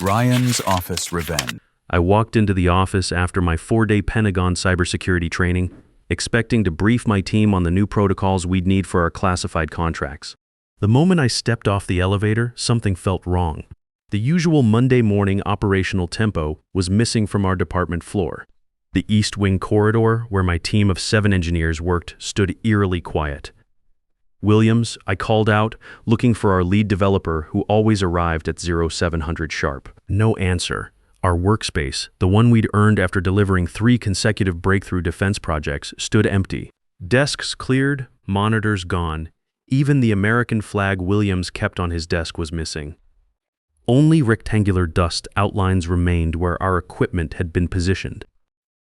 Ryan's office revenge. I walked into the office after my 4-day Pentagon cybersecurity training, expecting to brief my team on the new protocols we'd need for our classified contracts. The moment I stepped off the elevator, something felt wrong. The usual Monday morning operational tempo was missing from our department floor. The East Wing corridor, where my team of 7 engineers worked, stood eerily quiet. Williams, I called out, looking for our lead developer who always arrived at 0700 sharp. No answer. Our workspace, the one we'd earned after delivering 3 consecutive breakthrough defense projects, stood empty. Desks cleared, monitors gone. Even the American flag Williams kept on his desk was missing. Only rectangular dust outlines remained where our equipment had been positioned.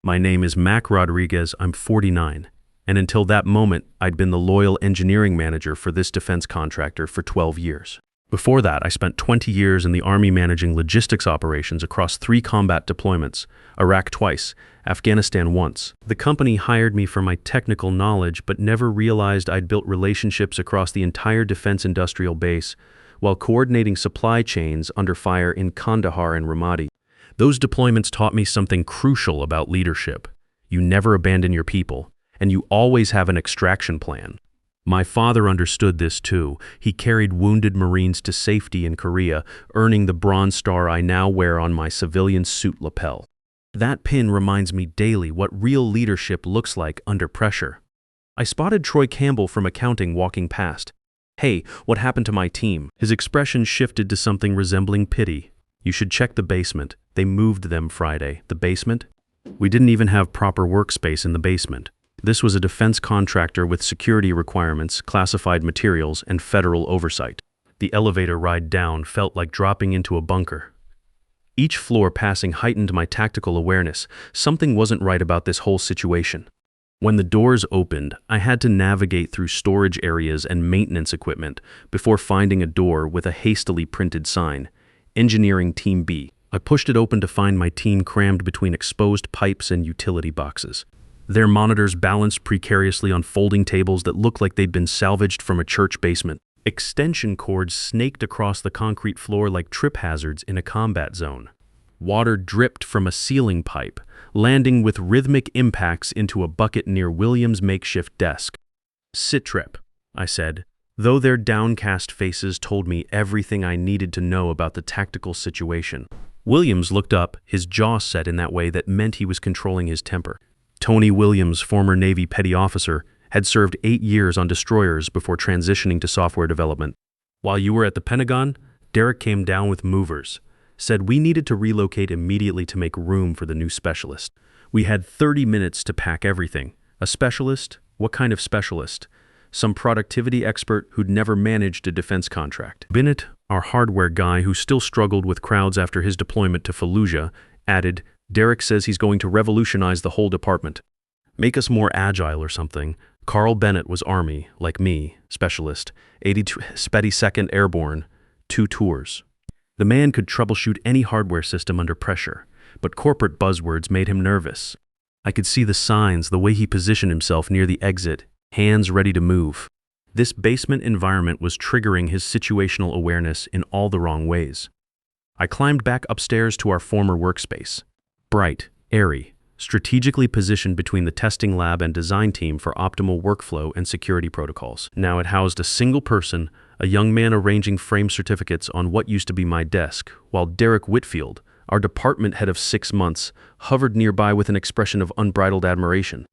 My name is Mac Rodriguez, I'm 49, and until that moment, I'd been the loyal engineering manager for this defense contractor for 12 years. Before that, I spent 20 years in the Army managing logistics operations across 3 combat deployments, Iraq twice, Afghanistan once. The company hired me for my technical knowledge, but never realized I'd built relationships across the entire defense industrial base while coordinating supply chains under fire in Kandahar and Ramadi. Those deployments taught me something crucial about leadership. You never abandon your people, and you always have an extraction plan. My father understood this too. He carried wounded Marines to safety in Korea, earning the Bronze Star I now wear on my civilian suit lapel. That pin reminds me daily what real leadership looks like under pressure. I spotted Troy Campbell from accounting walking past. "Hey, what happened to my team?" His expression shifted to something resembling pity. "You should check the basement. They moved them Friday." The basement? We didn't even have proper workspace in the basement. This was a defense contractor with security requirements, classified materials, and federal oversight. The elevator ride down felt like dropping into a bunker. Each floor passing heightened my tactical awareness. Something wasn't right about this whole situation. When the doors opened, I had to navigate through storage areas and maintenance equipment before finding a door with a hastily printed sign, Engineering Team B. I pushed it open to find my team crammed between exposed pipes and utility boxes. Their monitors balanced precariously on folding tables that looked like they'd been salvaged from a church basement. Extension cords snaked across the concrete floor like trip hazards in a combat zone. Water dripped from a ceiling pipe, landing with rhythmic impacts into a bucket near Williams' makeshift desk. "Sit trip," I said, though their downcast faces told me everything I needed to know about the tactical situation. Williams looked up, his jaw set in that way that meant he was controlling his temper. Tony Williams, former Navy petty officer, had served 8 years on destroyers before transitioning to software development. "While you were at the Pentagon, Derek came down with movers. Said we needed to relocate immediately to make room for the new specialist. We had 30 minutes to pack everything. A specialist? What kind of specialist? Some productivity expert who'd never managed a defense contract." Bennett, our hardware guy who still struggled with crowds after his deployment to Fallujah, added, "Derek says he's going to revolutionize the whole department. Make us more agile or something." Carl Bennett was Army, like me, specialist, 82nd Airborne, 2 tours. The man could troubleshoot any hardware system under pressure, but corporate buzzwords made him nervous. I could see the signs, the way he positioned himself near the exit, hands ready to move. This basement environment was triggering his situational awareness in all the wrong ways. I climbed back upstairs to our former workspace. Bright, airy, strategically positioned between the testing lab and design team for optimal workflow and security protocols. Now it housed a single person, a young man arranging frame certificates on what used to be my desk, while Derek Whitfield, our department head of 6 months, hovered nearby with an expression of unbridled admiration.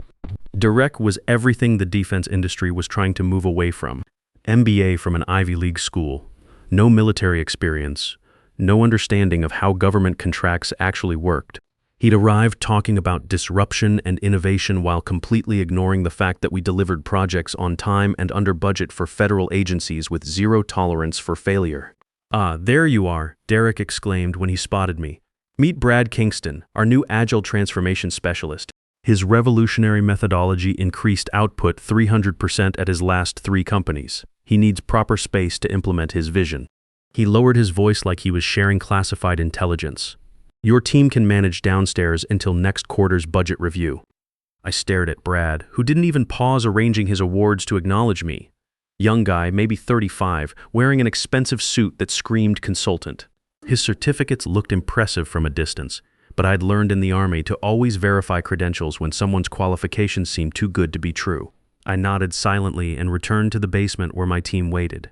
Derek was everything the defense industry was trying to move away from. MBA from an Ivy League school, no military experience, no understanding of how government contracts actually worked. He'd arrived talking about disruption and innovation while completely ignoring the fact that we delivered projects on time and under budget for federal agencies with zero tolerance for failure. "Ah, there you are," Derek exclaimed when he spotted me. "Meet Brad Kingston, our new Agile Transformation Specialist. His revolutionary methodology increased output 300% at his last 3 companies. He needs proper space to implement his vision." He lowered his voice like he was sharing classified intelligence. "Your team can manage downstairs until next quarter's budget review." I stared at Brad, who didn't even pause arranging his awards to acknowledge me. Young guy, maybe 35, wearing an expensive suit that screamed consultant. His certificates looked impressive from a distance, but I'd learned in the Army to always verify credentials when someone's qualifications seemed too good to be true. I nodded silently and returned to the basement where my team waited.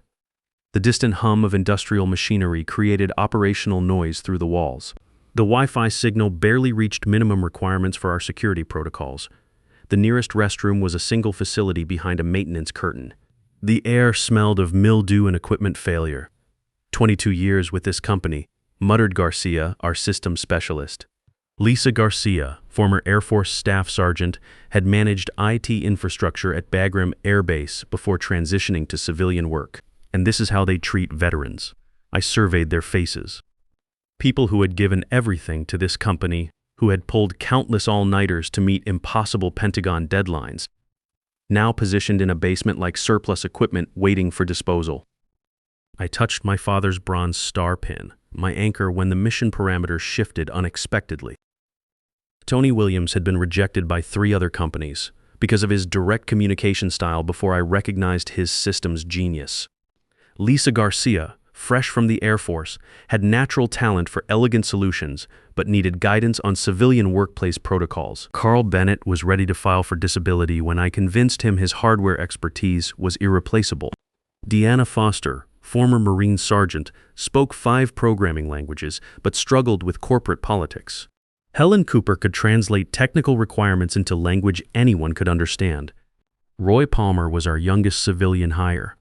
The distant hum of industrial machinery created operational noise through the walls. The Wi-Fi signal barely reached minimum requirements for our security protocols. The nearest restroom was a single facility behind a maintenance curtain. The air smelled of mildew and equipment failure. 22 years with this company, muttered Garcia, our systems specialist. Lisa Garcia, former Air Force Staff Sergeant, had managed IT infrastructure at Bagram Air Base before transitioning to civilian work. And this is how they treat veterans. I surveyed their faces. People who had given everything to this company, who had pulled countless all-nighters to meet impossible Pentagon deadlines, now positioned in a basement like surplus equipment waiting for disposal. I touched my father's bronze star pin, my anchor when the mission parameters shifted unexpectedly. Tony Williams had been rejected by 3 other companies because of his direct communication style before I recognized his systems genius. Lisa Garcia, fresh from the Air Force, had natural talent for elegant solutions, but needed guidance on civilian workplace protocols. Carl Bennett was ready to file for disability when I convinced him his hardware expertise was irreplaceable. Deanna Foster, former Marine Sergeant, spoke 5 programming languages, but struggled with corporate politics. Helen Cooper could translate technical requirements into language anyone could understand. Roy Palmer was our youngest civilian hire.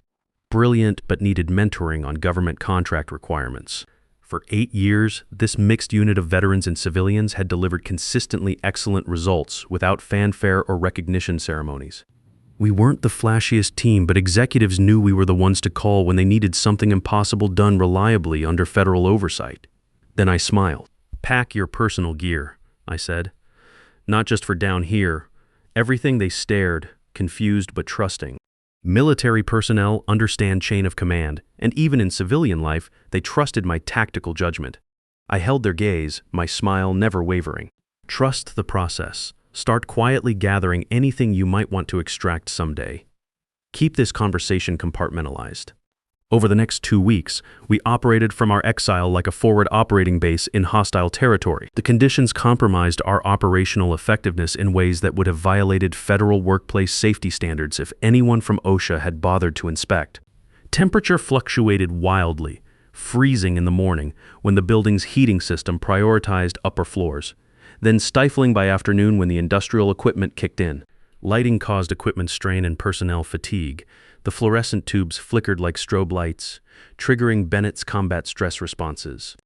Brilliant but needed mentoring on government contract requirements. For 8 years, this mixed unit of veterans and civilians had delivered consistently excellent results without fanfare or recognition ceremonies. We weren't the flashiest team, but executives knew we were the ones to call when they needed something impossible done reliably under federal oversight. Then I smiled. "Pack your personal gear," I said. "Not just for down here." Everything they stared, confused but trusting. Military personnel understand chain of command, and even in civilian life, they trusted my tactical judgment. I held their gaze, my smile never wavering. Trust the process. Start quietly gathering anything you might want to extract someday. Keep this conversation compartmentalized. Over the next 2 weeks, we operated from our exile like a forward operating base in hostile territory. The conditions compromised our operational effectiveness in ways that would have violated federal workplace safety standards if anyone from OSHA had bothered to inspect. Temperature fluctuated wildly, freezing in the morning when the building's heating system prioritized upper floors, then stifling by afternoon when the industrial equipment kicked in. Lighting caused equipment strain and personnel fatigue. The fluorescent tubes flickered like strobe lights, triggering Bennett's combat stress responses.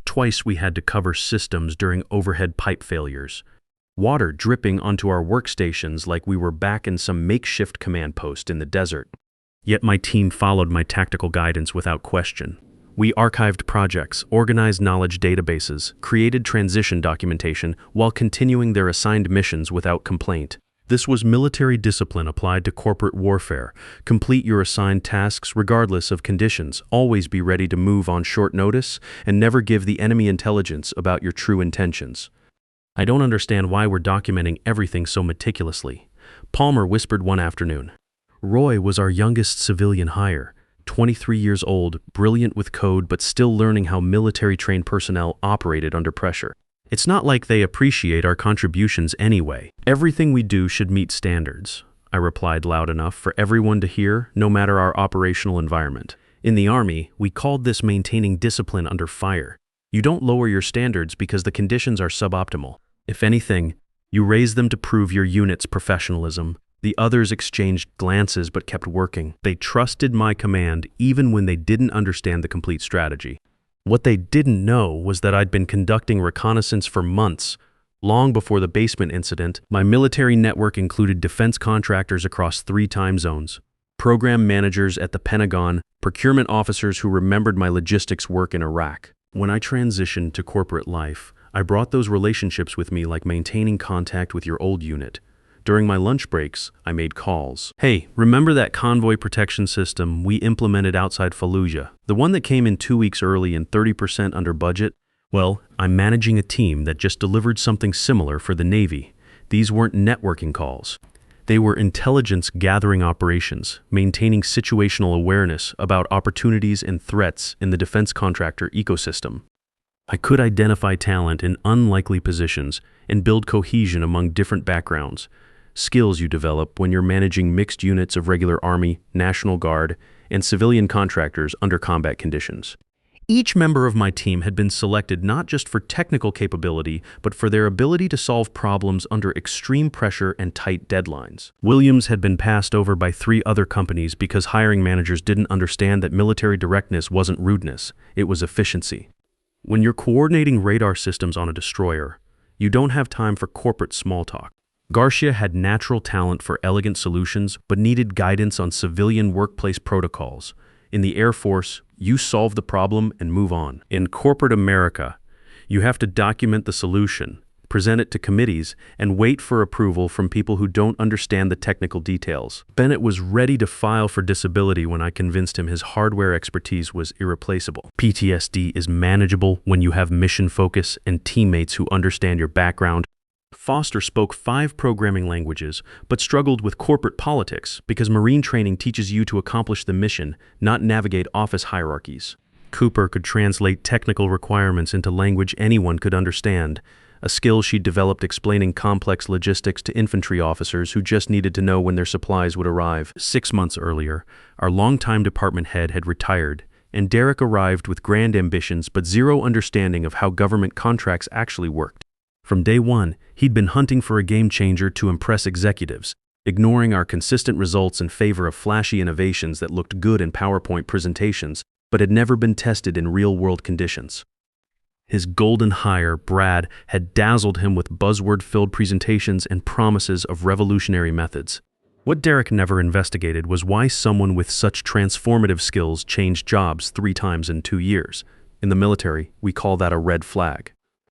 Twice we had to cover systems during overhead pipe failures. Water dripping onto our workstations like we were back in some makeshift command post in the desert. Yet my team followed my tactical guidance without question. We archived projects, organized knowledge databases, created transition documentation while continuing their assigned missions without complaint. This was military discipline applied to corporate warfare. Complete your assigned tasks regardless of conditions, always be ready to move on short notice, and never give the enemy intelligence about your true intentions. "I don't understand why we're documenting everything so meticulously," Palmer whispered one afternoon. Roy was our youngest civilian hire, 23 years old, brilliant with code but still learning how military-trained personnel operated under pressure. "It's not like they appreciate our contributions anyway. Everything we do should meet standards," I replied loud enough for everyone to hear, no matter our operational environment. In the Army, we called this maintaining discipline under fire. You don't lower your standards because the conditions are suboptimal. If anything, you raise them to prove your unit's professionalism. The others exchanged glances but kept working. They trusted my command even when they didn't understand the complete strategy. What they didn't know was that I'd been conducting reconnaissance for months. Long before the basement incident, my military network included defense contractors across 3 time zones, program managers at the Pentagon, procurement officers who remembered my logistics work in Iraq. When I transitioned to corporate life, I brought those relationships with me like maintaining contact with your old unit. During my lunch breaks, I made calls. "Hey, remember that convoy protection system we implemented outside Fallujah? The one that came in 2 weeks early and 30% under budget? Well, I'm managing a team that just delivered something similar for the Navy. These weren't networking calls. They were intelligence-gathering operations, maintaining situational awareness about opportunities and threats in the defense contractor ecosystem. I could identify talent in unlikely positions and build cohesion among different backgrounds, skills you develop when you're managing mixed units of regular Army, National Guard, and civilian contractors under combat conditions. Each member of my team had been selected not just for technical capability, but for their ability to solve problems under extreme pressure and tight deadlines. Williams had been passed over by 3 other companies because hiring managers didn't understand that military directness wasn't rudeness, it was efficiency. When you're coordinating radar systems on a destroyer, you don't have time for corporate small talk. Garcia had natural talent for elegant solutions, but needed guidance on civilian workplace protocols. In the Air Force, you solve the problem and move on. In corporate America, you have to document the solution, present it to committees, and wait for approval from people who don't understand the technical details. Bennett was ready to file for disability when I convinced him his hardware expertise was irreplaceable. PTSD is manageable when you have mission focus and teammates who understand your background. Foster spoke 5 programming languages, but struggled with corporate politics because Marine training teaches you to accomplish the mission, not navigate office hierarchies. Cooper could translate technical requirements into language anyone could understand, a skill she'd developed explaining complex logistics to infantry officers who just needed to know when their supplies would arrive. 6 months earlier, our longtime department head had retired, and Derek arrived with grand ambitions but zero understanding of how government contracts actually worked. From day one, he'd been hunting for a game-changer to impress executives, ignoring our consistent results in favor of flashy innovations that looked good in PowerPoint presentations but had never been tested in real-world conditions. His golden hire, Brad, had dazzled him with buzzword-filled presentations and promises of revolutionary methods. What Derek never investigated was why someone with such transformative skills changed jobs 3 times in 2 years. In the military, we call that a red flag.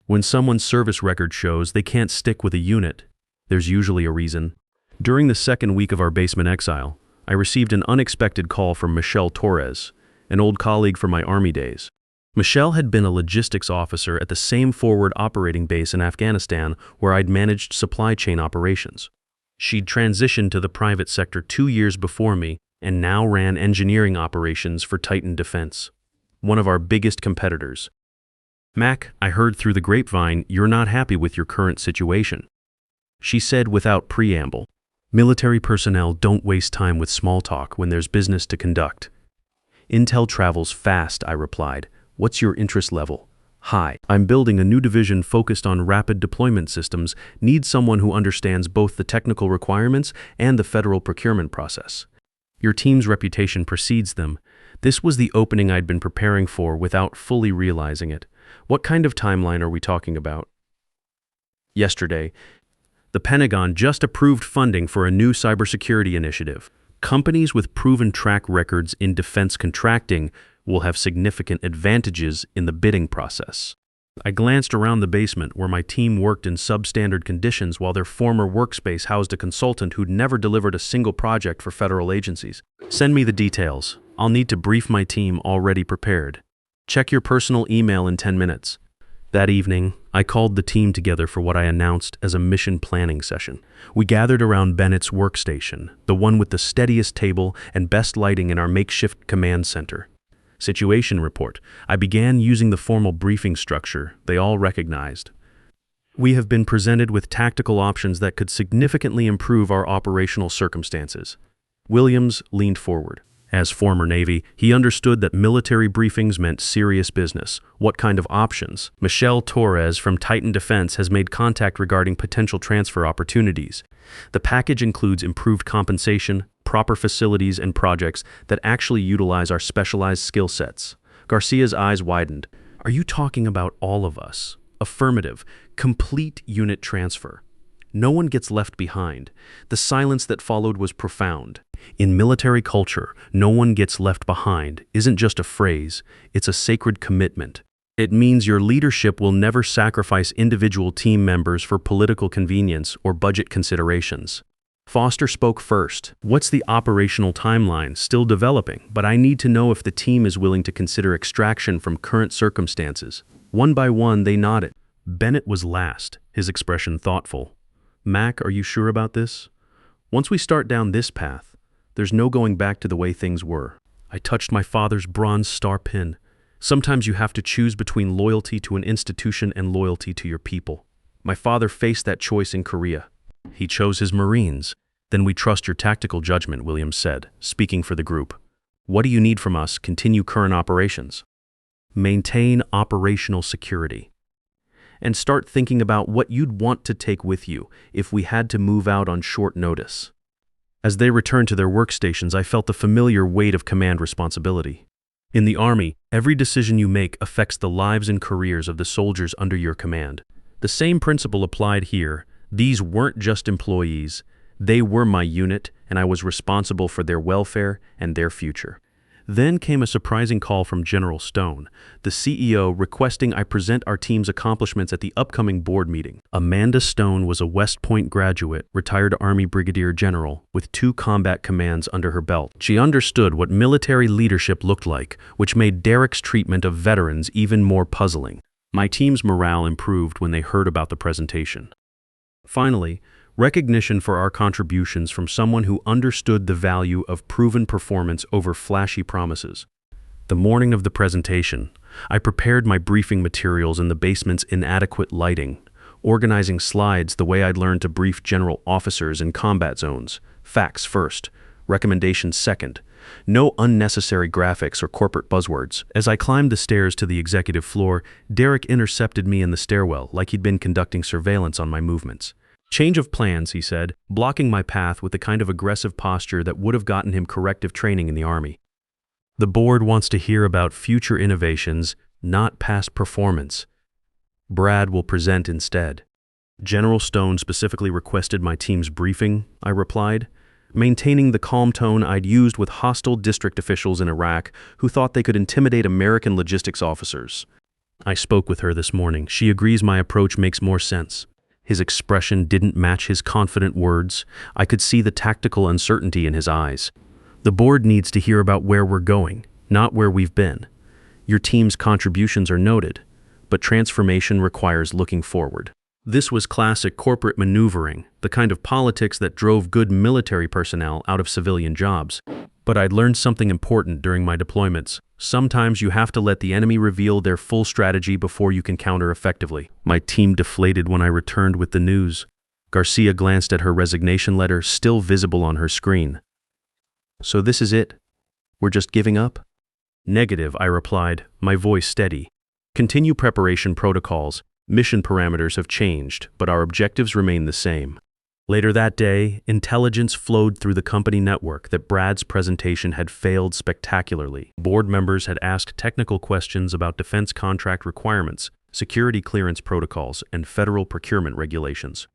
When someone's service record shows they can't stick with a unit, there's usually a reason. During the 2nd week of our basement exile, I received an unexpected call from Michelle Torres, an old colleague from my Army days. Michelle had been a logistics officer at the same forward operating base in Afghanistan where I'd managed supply chain operations. She'd transitioned to the private sector 2 years before me and now ran engineering operations for Titan Defense, one of our biggest competitors. "Mac, I heard through the grapevine you're not happy with your current situation," she said without preamble. "Military personnel don't waste time with small talk when there's business to conduct." "Intel travels fast," I replied. "What's your interest level?" "High. I'm building a new division focused on rapid deployment systems, need someone who understands both the technical requirements and the federal procurement process." Your team's reputation precedes them. This was the opening I'd been preparing for without fully realizing it. What kind of timeline are we talking about? Yesterday, the Pentagon just approved funding for a new cybersecurity initiative. Companies with proven track records in defense contracting will have significant advantages in the bidding process. I glanced around the basement where my team worked in substandard conditions while their former workspace housed a consultant who'd never delivered a single project for federal agencies. "Send me the details. I'll need to brief my team already prepared. Check your personal email in 10 minutes. That evening, I called the team together for what I announced as a mission planning session. We gathered around Bennett's workstation, the one with the steadiest table and best lighting in our makeshift command center. Situation report. I began using the formal briefing structure they all recognized. "We have been presented with tactical options that could significantly improve our operational circumstances." Williams leaned forward. As former Navy, he understood that military briefings meant serious business. "What kind of options?" Michelle Torres from Titan Defense has made contact regarding potential transfer opportunities. The package includes improved compensation, proper facilities, and projects that actually utilize our specialized skill sets. Garcia's eyes widened. "Are you talking about all of us?" Affirmative. Complete unit transfer. No one gets left behind. The silence that followed was profound. In military culture, "no one gets left behind" isn't just a phrase, it's a sacred commitment. It means your leadership will never sacrifice individual team members for political convenience or budget considerations. Foster spoke first. "What's the operational timeline? Still developing, but I need to know if the team is willing to consider extraction from current circumstances." One by one, they nodded. Bennett was last, his expression thoughtful. "Mac, are you sure about this?" Once we start down this path, there's no going back to the way things were. I touched my father's bronze star pin. Sometimes you have to choose between loyalty to an institution and loyalty to your people. My father faced that choice in Korea. He chose his Marines. Then we trust your tactical judgment, Williams said, speaking for the group. What do you need from us? Continue current operations. Maintain operational security. And start thinking about what you'd want to take with you if we had to move out on short notice. As they returned to their workstations, I felt the familiar weight of command responsibility. In the Army, every decision you make affects the lives and careers of the soldiers under your command. The same principle applied here. These weren't just employees. They were my unit, and I was responsible for their welfare and their future. Then came a surprising call from General Stone, the CEO, requesting I present our team's accomplishments at the upcoming board meeting. Amanda Stone was a West Point graduate, retired Army Brigadier General, with 2 combat commands under her belt. She understood what military leadership looked like, which made Derek's treatment of veterans even more puzzling. My team's morale improved when they heard about the presentation. Finally, recognition for our contributions from someone who understood the value of proven performance over flashy promises. The morning of the presentation, I prepared my briefing materials in the basement's inadequate lighting, organizing slides the way I'd learned to brief general officers in combat zones. Facts first, recommendations second. No unnecessary graphics or corporate buzzwords. As I climbed the stairs to the executive floor, Derek intercepted me in the stairwell like he'd been conducting surveillance on my movements. Change of plans, he said, blocking my path with the kind of aggressive posture that would have gotten him corrective training in the Army. The board wants to hear about future innovations, not past performance. Brad will present instead. General Stone specifically requested my team's briefing, I replied, maintaining the calm tone I'd used with hostile district officials in Iraq who thought they could intimidate American logistics officers. I spoke with her this morning. She agrees my approach makes more sense. His expression didn't match his confident words. I could see the tactical uncertainty in his eyes. The board needs to hear about where we're going, not where we've been. Your team's contributions are noted, but transformation requires looking forward. This was classic corporate maneuvering, the kind of politics that drove good military personnel out of civilian jobs. But I'd learned something important during my deployments. Sometimes you have to let the enemy reveal their full strategy before you can counter effectively. My team deflated when I returned with the news. Garcia glanced at her resignation letter, still visible on her screen. So this is it? We're just giving up? Negative, I replied, my voice steady. Continue preparation protocols. Mission parameters have changed, but our objectives remain the same. Later that day, intelligence flowed through the company network that Brad's presentation had failed spectacularly. Board members had asked technical questions about defense contract requirements, security clearance protocols, and federal procurement regulations.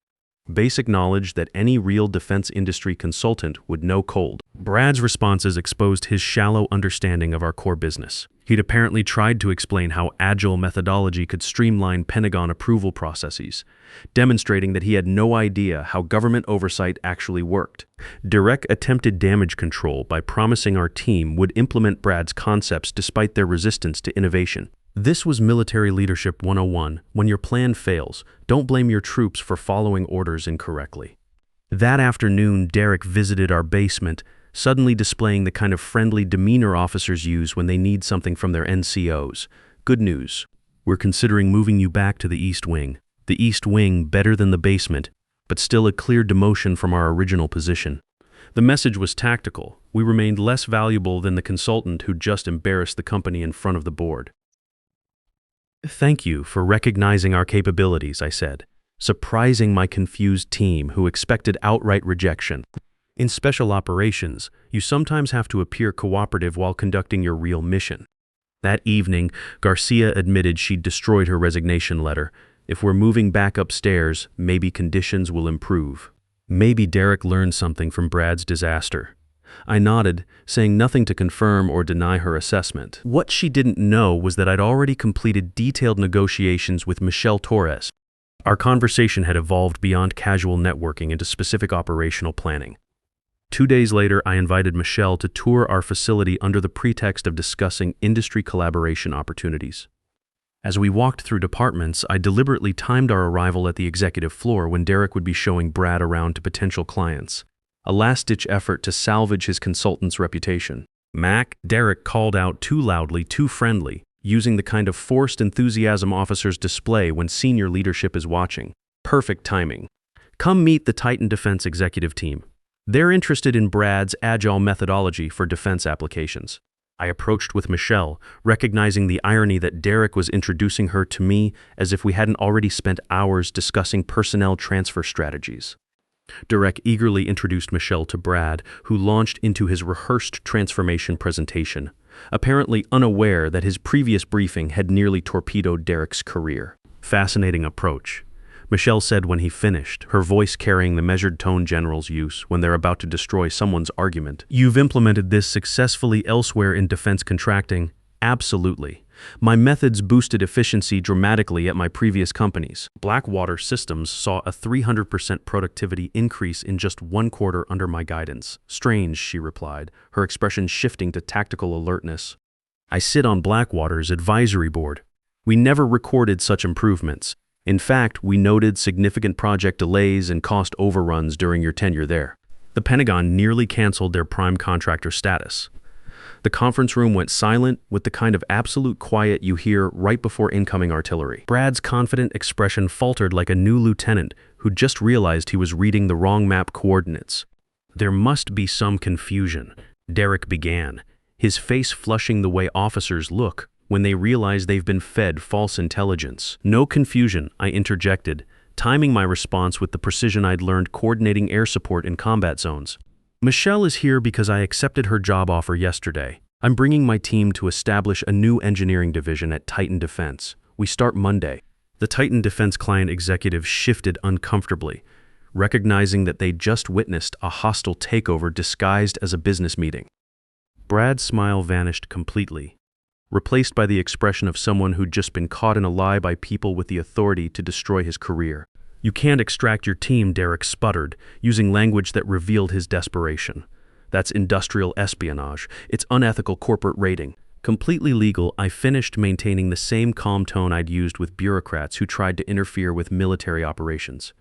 Basic knowledge that any real defense industry consultant would know cold. Brad's responses exposed his shallow understanding of our core business. He'd apparently tried to explain how agile methodology could streamline Pentagon approval processes, demonstrating that he had no idea how government oversight actually worked. Derek attempted damage control by promising our team would implement Brad's concepts despite their resistance to innovation. This was military leadership 101. When your plan fails, don't blame your troops for following orders incorrectly. That afternoon, Derek visited our basement, suddenly displaying the kind of friendly demeanor officers use when they need something from their NCOs. Good news. We're considering moving you back to the East Wing. The East Wing better than the basement, but still a clear demotion from our original position. The message was tactical. We remained less valuable than the consultant who just embarrassed the company in front of the board. Thank you for recognizing our capabilities, I said, surprising my confused team who expected outright rejection. In special operations, you sometimes have to appear cooperative while conducting your real mission. That evening, Garcia admitted she'd destroyed her resignation letter. If we're moving back upstairs, maybe conditions will improve. Maybe Derek learned something from Brad's disaster. I nodded, saying nothing to confirm or deny her assessment. What she didn't know was that I'd already completed detailed negotiations with Michelle Torres. Our conversation had evolved beyond casual networking into specific operational planning. 2 days later, I invited Michelle to tour our facility under the pretext of discussing industry collaboration opportunities. As we walked through departments, I deliberately timed our arrival at the executive floor when Derek would be showing Brad around to potential clients. a last-ditch effort to salvage his consultant's reputation. "Mac," Derek called out too loudly, too friendly, using the kind of forced enthusiasm officers display when senior leadership is watching. Perfect timing. "Come meet the Titan Defense executive team. They're interested in Brad's agile methodology for defense applications." I approached with Michelle, recognizing the irony that Derek was introducing her to me as if we hadn't already spent hours discussing personnel transfer strategies. Derek eagerly introduced Michelle to Brad, who launched into his rehearsed transformation presentation, apparently unaware that his previous briefing had nearly torpedoed Derek's career. "Fascinating approach," Michelle said when he finished, her voice carrying the measured tone generals use when they're about to destroy someone's argument. "You've implemented this successfully elsewhere in defense contracting?" "Absolutely. My methods boosted efficiency dramatically at my previous companies. Blackwater Systems saw a 300% productivity increase in just 1 quarter under my guidance." "Strange," she replied, her expression shifting to tactical alertness. "I sit on Blackwater's advisory board. We never recorded such improvements. In fact, we noted significant project delays and cost overruns during your tenure there. The Pentagon nearly canceled their prime contractor status." The conference room went silent with the kind of absolute quiet you hear right before incoming artillery. Brad's confident expression faltered like a new lieutenant who just realized he was reading the wrong map coordinates. "There must be some confusion," Derek began, his face flushing the way officers look when they realize they've been fed false intelligence. "No confusion," I interjected, timing my response with the precision I'd learned coordinating air support in combat zones. "Michelle is here because I accepted her job offer yesterday. I'm bringing my team to establish a new engineering division at Titan Defense. We start Monday." The Titan Defense client executive shifted uncomfortably, recognizing that they'd just witnessed a hostile takeover disguised as a business meeting. Brad's smile vanished completely, replaced by the expression of someone who'd just been caught in a lie by people with the authority to destroy his career. "You can't extract your team," Derek sputtered, using language that revealed his desperation. "That's industrial espionage. It's unethical corporate raiding." Completely legal, I finished, maintaining the same calm tone I'd used with bureaucrats who tried to interfere with military operations.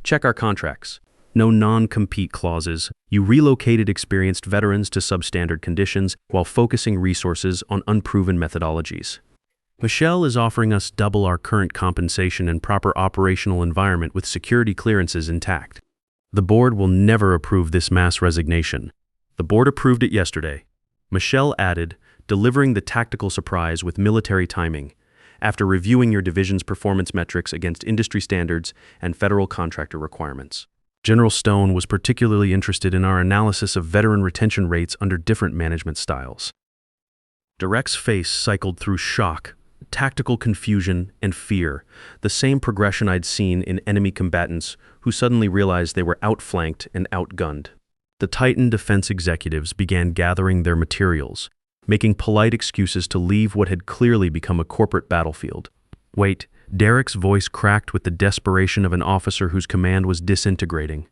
"Check our contracts. No non-compete clauses. You relocated experienced veterans to substandard conditions while focusing resources on unproven methodologies. Michelle is offering us double our current compensation and proper operational environment with security clearances intact. The board will never approve this mass resignation. The board approved it yesterday," Michelle added, delivering the tactical surprise with military timing, "after reviewing your division's performance metrics against industry standards and federal contractor requirements." General Stone was particularly interested in our analysis of veteran retention rates under different management styles. Derek's face cycled through shock, tactical confusion, and fear, the same progression I'd seen in enemy combatants who suddenly realized they were outflanked and outgunned. The Titan Defense executives began gathering their materials, making polite excuses to leave what had clearly become a corporate battlefield. "Wait," Derek's voice cracked with the desperation of an officer whose command was disintegrating.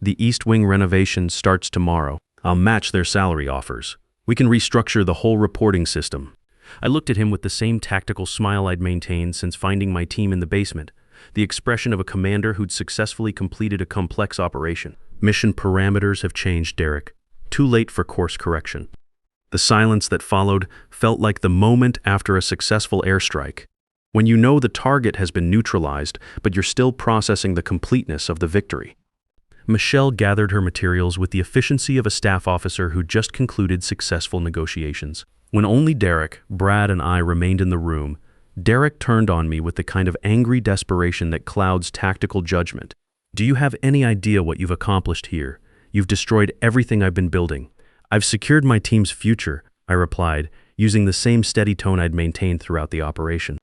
"The East Wing renovation starts tomorrow. I'll match their salary offers. We can restructure the whole reporting system." I looked at him with the same tactical smile I'd maintained since finding my team in the basement, the expression of a commander who'd successfully completed a complex operation. "Mission parameters have changed, Derek. Too late for course correction." The silence that followed felt like the moment after a successful airstrike, when you know the target has been neutralized, but you're still processing the completeness of the victory. Michelle gathered her materials with the efficiency of a staff officer who just concluded successful negotiations. When only Derek, Brad, and I remained in the room, Derek turned on me with the kind of angry desperation that clouds tactical judgment. "Do you have any idea what you've accomplished here? You've destroyed everything I've been building." "I've secured my team's future," I replied, using the same steady tone I'd maintained throughout the operation.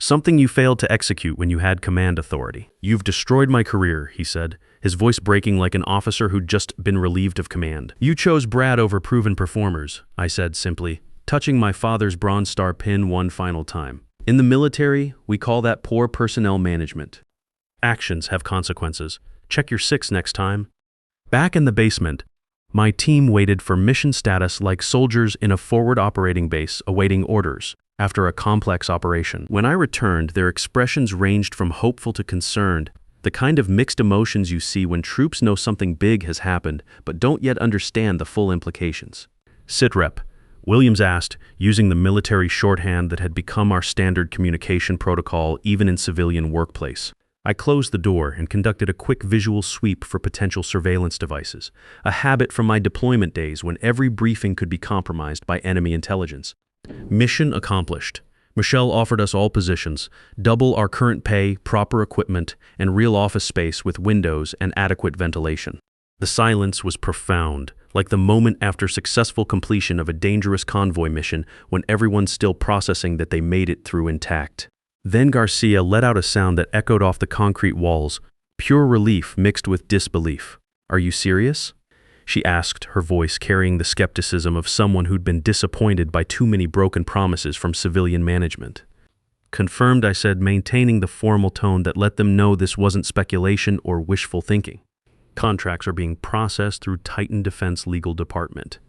"Something you failed to execute when you had command authority." "You've destroyed my career," he said, his voice breaking like an officer who'd just been relieved of command. "You chose Brad over proven performers," I said simply, touching my father's Bronze Star pin one final time. "In the military, we call that poor personnel management. Actions have consequences. Check your 6 next time." Back in the basement, my team waited for mission status like soldiers in a forward operating base awaiting orders after a complex operation. When I returned, their expressions ranged from hopeful to concerned, The kind of mixed emotions you see when troops know something big has happened but don't yet understand the full implications. "Sitrep," Williams asked, using the military shorthand that had become our standard communication protocol even in civilian workplace. I closed the door and conducted a quick visual sweep for potential surveillance devices, a habit from my deployment days when every briefing could be compromised by enemy intelligence. Mission accomplished. Michelle offered us all positions, double our current pay, proper equipment, and real office space with windows and adequate ventilation. The silence was profound, like the moment after successful completion of a dangerous convoy mission when everyone's still processing that they made it through intact. Then Garcia let out a sound that echoed off the concrete walls, pure relief mixed with disbelief. "Are you serious?" she asked, her voice carrying the skepticism of someone who'd been disappointed by too many broken promises from civilian management. "Confirmed," I said, maintaining the formal tone that let them know this wasn't speculation or wishful thinking. "Contracts are being processed through Titan Defense Legal Department.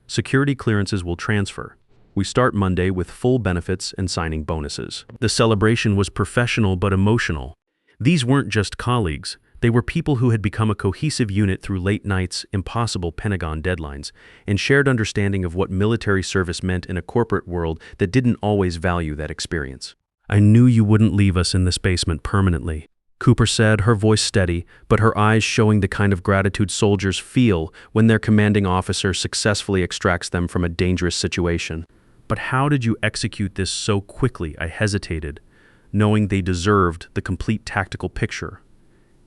Security clearances will transfer. We start Monday with full benefits and signing bonuses." The celebration was professional but emotional. These weren't just colleagues. They were people who had become a cohesive unit through late nights, impossible Pentagon deadlines, and shared understanding of what military service meant in a corporate world that didn't always value that experience. "I knew you wouldn't leave us in this basement permanently," Cooper said, her voice steady, but her eyes showing the kind of gratitude soldiers feel when their commanding officer successfully extracts them from a dangerous situation. "But how did you execute this so quickly?" I hesitated, knowing they deserved the complete tactical picture.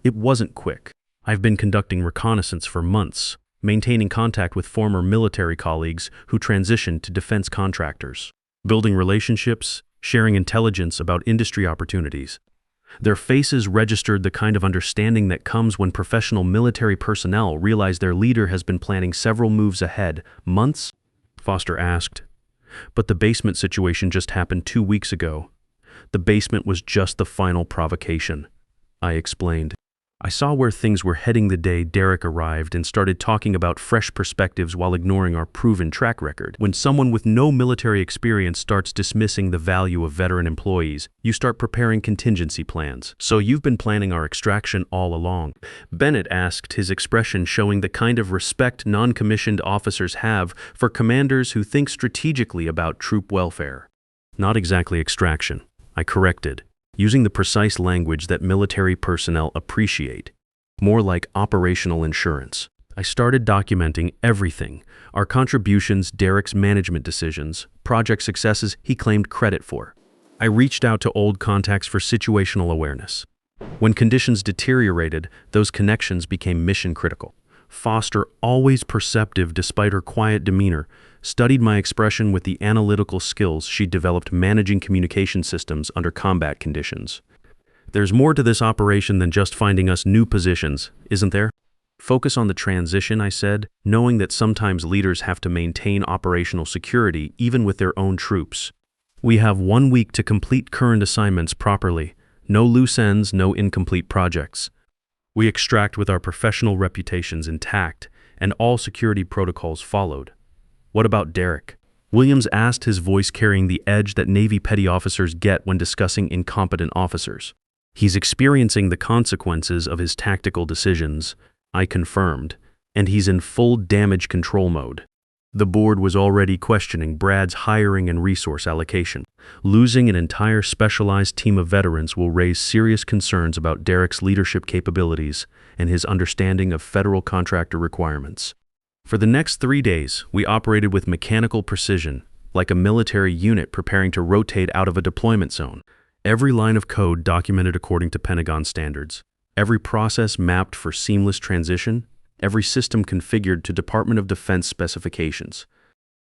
"It wasn't quick. I've been conducting reconnaissance for months, maintaining contact with former military colleagues who transitioned to defense contractors, building relationships, sharing intelligence about industry opportunities." Their faces registered the kind of understanding that comes when professional military personnel realize their leader has been planning several moves ahead, months? Foster asked. "But the basement situation just happened 2 weeks ago." "The basement was just the final provocation," I explained. "I saw where things were heading the day Derek arrived and started talking about fresh perspectives while ignoring our proven track record. When someone with no military experience starts dismissing the value of veteran employees, you start preparing contingency plans. So you've been planning our extraction all along?" Bennett asked, his expression showing the kind of respect non-commissioned officers have for commanders who think strategically about troop welfare. "Not exactly extraction," I corrected, using the precise language that military personnel appreciate, more like operational insurance. I started documenting everything, our contributions, Derek's management decisions, project successes he claimed credit for. I reached out to old contacts for situational awareness. When conditions deteriorated, those connections became mission critical. Foster, always perceptive despite her quiet demeanor, studied my expression with the analytical skills she'd developed managing communication systems under combat conditions. "There's more to this operation than just finding us new positions, isn't there?" "Focus on the transition," I said, knowing that sometimes leaders have to maintain operational security even with their own troops. "We have 1 week to complete current assignments properly. No loose ends, no incomplete projects. We extract with our professional reputations intact, and all security protocols followed." "What about Derek?" Williams asked, his voice carrying the edge that Navy petty officers get when discussing incompetent officers. "He's experiencing the consequences of his tactical decisions," I confirmed, "and he's in full damage control mode." The board was already questioning Brad's hiring and resource allocation. Losing an entire specialized team of veterans will raise serious concerns about Derek's leadership capabilities and his understanding of federal contractor requirements. For the next 3 days, we operated with mechanical precision, like a military unit preparing to rotate out of a deployment zone. Every line of code documented according to Pentagon standards, every process mapped for seamless transition, every system configured to Department of Defense specifications.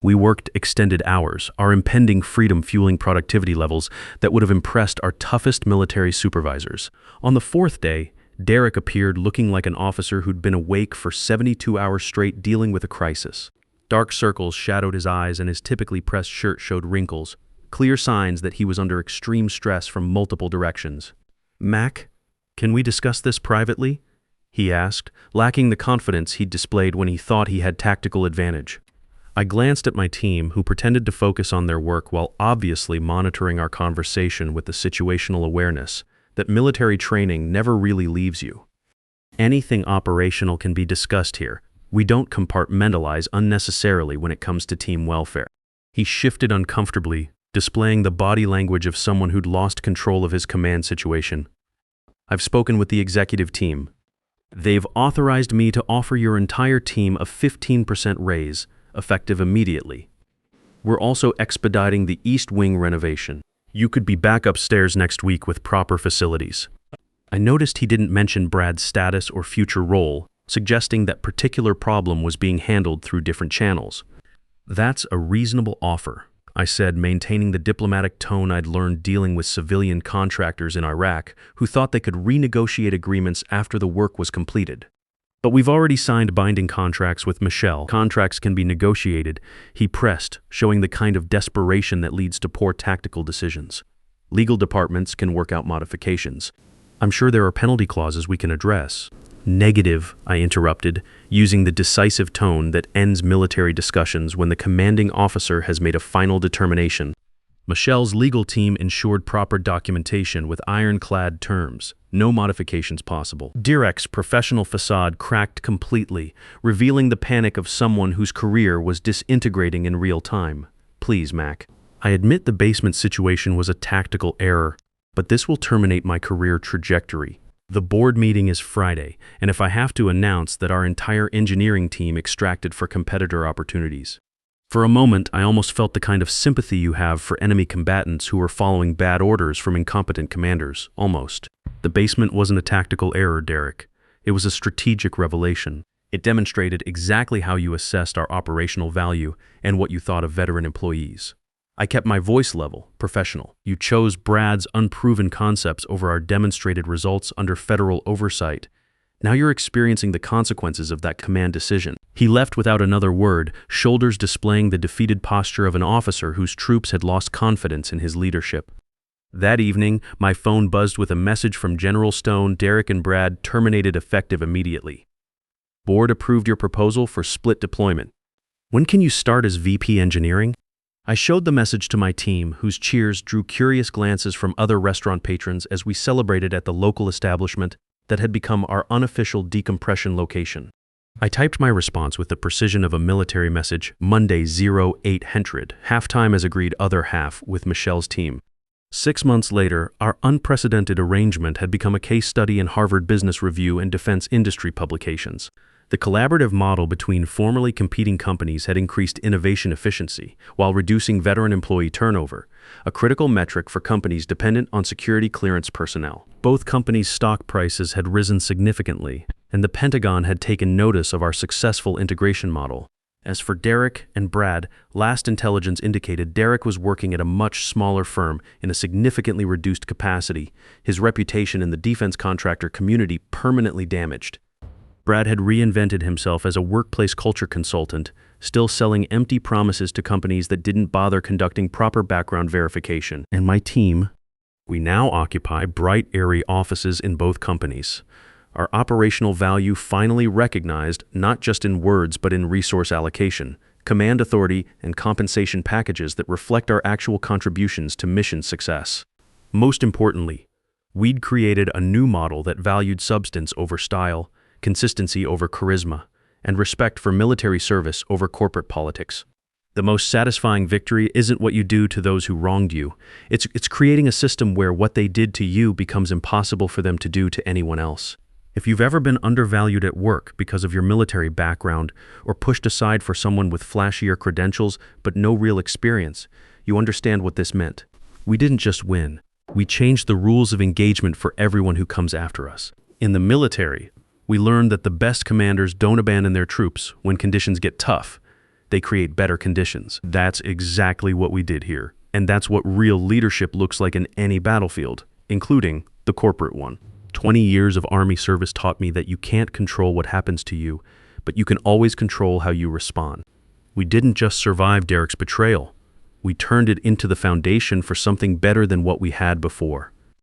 We worked extended hours, our impending freedom fueling productivity levels that would have impressed our toughest military supervisors. On the 4th day, Derek appeared looking like an officer who'd been awake for 72 hours straight dealing with a crisis. Dark circles shadowed his eyes and his typically pressed shirt showed wrinkles, clear signs that he was under extreme stress from multiple directions. "Mac, can we discuss this privately?" he asked, lacking the confidence he'd displayed when he thought he had tactical advantage. I glanced at my team, who pretended to focus on their work while obviously monitoring our conversation with the situational awareness that military training never really leaves you. Anything operational can be discussed here. We don't compartmentalize unnecessarily when it comes to team welfare. He shifted uncomfortably, displaying the body language of someone who'd lost control of his command situation. I've spoken with the executive team. They've authorized me to offer your entire team a 15% raise, effective immediately. We're also expediting the East Wing renovation. You could be back upstairs next week with proper facilities. I noticed he didn't mention Brad's status or future role, suggesting that particular problem was being handled through different channels. That's a reasonable offer, I said, maintaining the diplomatic tone I'd learned dealing with civilian contractors in Iraq who thought they could renegotiate agreements after the work was completed. But we've already signed binding contracts with Michelle. Contracts can be negotiated, he pressed, showing the kind of desperation that leads to poor tactical decisions. Legal departments can work out modifications. I'm sure there are penalty clauses we can address. Negative, I interrupted, using the decisive tone that ends military discussions when the commanding officer has made a final determination. Michelle's legal team ensured proper documentation with ironclad terms. No modifications possible. Direc's professional facade cracked completely, revealing the panic of someone whose career was disintegrating in real time. Please, Mac. I admit the basement situation was a tactical error, but this will terminate my career trajectory. The board meeting is Friday, and if I have to announce that our entire engineering team extracted for competitor opportunities. For a moment, I almost felt the kind of sympathy you have for enemy combatants who are following bad orders from incompetent commanders, almost. The basement wasn't a tactical error, Derek. It was a strategic revelation. It demonstrated exactly how you assessed our operational value and what you thought of veteran employees. I kept my voice level, professional. You chose Brad's unproven concepts over our demonstrated results under federal oversight. Now you're experiencing the consequences of that command decision. He left without another word, shoulders displaying the defeated posture of an officer whose troops had lost confidence in his leadership. That evening, my phone buzzed with a message from General Stone. Derek and Brad terminated effective immediately. Board approved your proposal for split deployment. When can you start as VP Engineering? I showed the message to my team, whose cheers drew curious glances from other restaurant patrons as we celebrated at the local establishment that had become our unofficial decompression location. I typed my response with the precision of a military message, Monday 0800, halftime as agreed, other half with Michelle's team. 6 months later, our unprecedented arrangement had become a case study in Harvard Business Review and defense industry publications. The collaborative model between formerly competing companies had increased innovation efficiency while reducing veteran employee turnover, a critical metric for companies dependent on security clearance personnel. Both companies' stock prices had risen significantly, and the Pentagon had taken notice of our successful integration model. As for Derek and Brad, last intelligence indicated Derek was working at a much smaller firm in a significantly reduced capacity, his reputation in the defense contractor community permanently damaged. Brad had reinvented himself as a workplace culture consultant, still selling empty promises to companies that didn't bother conducting proper background verification. And my team, we now occupy bright, airy offices in both companies. Our operational value finally recognized not just in words but in resource allocation, command authority, and compensation packages that reflect our actual contributions to mission success. Most importantly, we'd created a new model that valued substance over style, consistency over charisma, and respect for military service over corporate politics. The most satisfying victory isn't what you do to those who wronged you. It's creating a system where what they did to you becomes impossible for them to do to anyone else. If you've ever been undervalued at work because of your military background or pushed aside for someone with flashier credentials but no real experience, you understand what this meant. We didn't just win. We changed the rules of engagement for everyone who comes after us. In the military, we learned that the best commanders don't abandon their troops when conditions get tough. They create better conditions. That's exactly what we did here. And that's what real leadership looks like in any battlefield, including the corporate one. 20 years of Army service taught me that you can't control what happens to you, but you can always control how you respond. We didn't just survive Derek's betrayal. We turned it into the foundation for something better than what we had before.